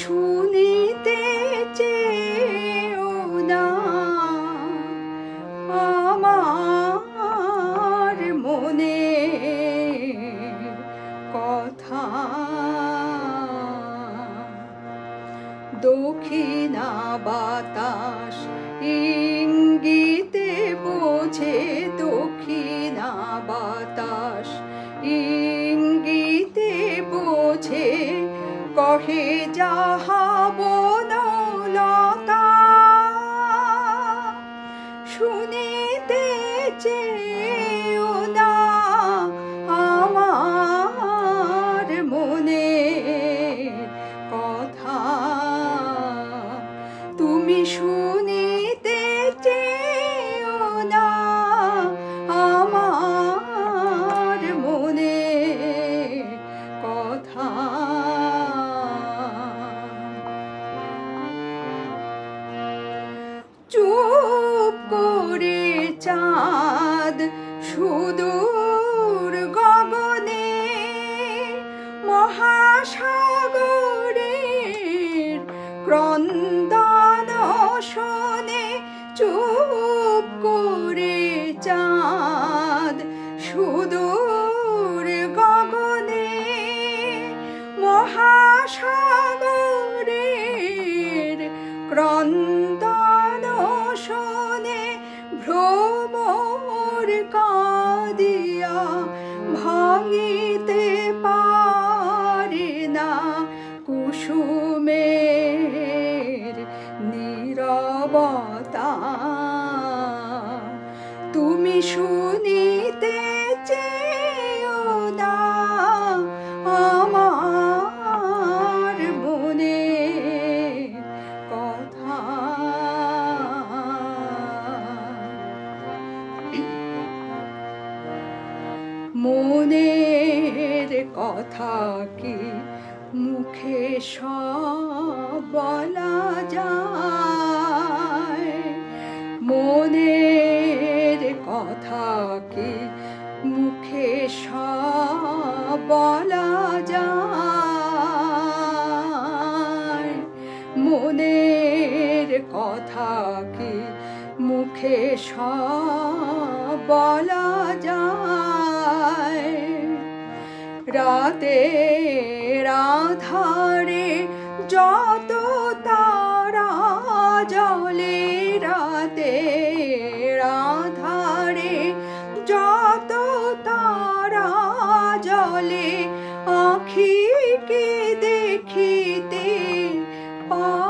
শুনিতে চেও না আমার মনে কথা। দক্ষিণা বাতাস ইঙ্গিতে বোঝে, দক্ষিণা বাতাস ইঙ্গিতে বোঝে, কহে যাহা বনলতা। শুনিতে চেও না আমার মনে কথা। তুমি শুনিতে চেও না আমার মনে কথা। চুপ করে চাঁদ সুদূর গগনে, মহাসাগরের ক্রন্দন শোনে। চুপ করে চাঁদ সুদূর গগনে, মহাসাগরের ক্রন্দন শোনে। ভ্রমর কাঁদিয়া ভাঙিতে পারে না কুসুমের নীরবতা। তুমি শুনিতে চেও না আমার মনে কথা। মনের কথা কি মুখে সব বলা যায়? মনের কথা কি মুখে সব বলা যায়? মনের কথা কি মুখে সব বলা যায়? রাতের আঁধারে যত তারা জ্বলে, রাতের আঁধারে যত তারা জ্বলে, আঁখিকে দেখিতে পায়।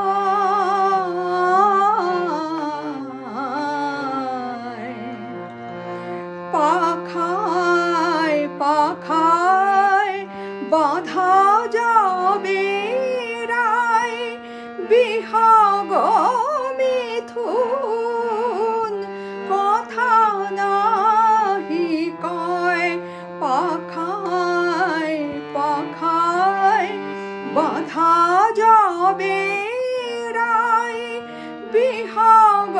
পাখায় পাখায় বাঁধা যাবে রায়, বিহগ মিথুন কথা নাহি কয়। পাখায় পাখায় বাঁধা যাবে রায়, বিহগ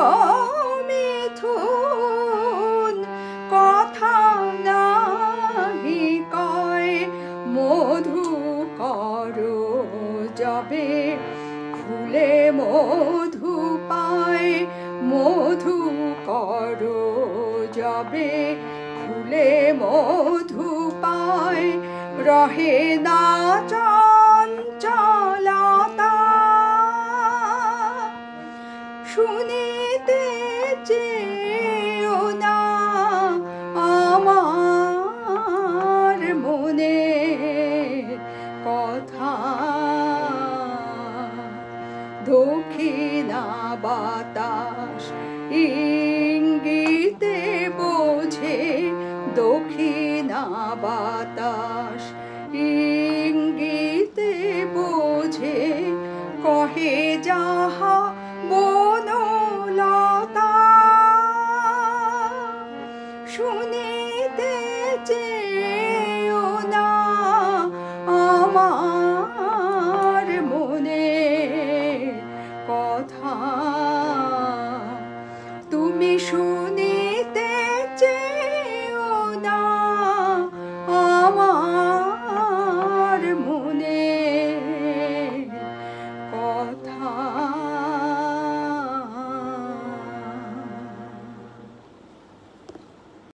মিথুন কথা নাহি কয়। মধুকর যাবে ফুলে মধু পায়, মধুকর যাবে ফুলে মধু পায়। রহে না চঞ্চলতা, শুনিতে চেও না আমার মনে কথা। দক্ষিণা বাতাস ইঙ্গিতে বোঝে, দক্ষিণা বাতাস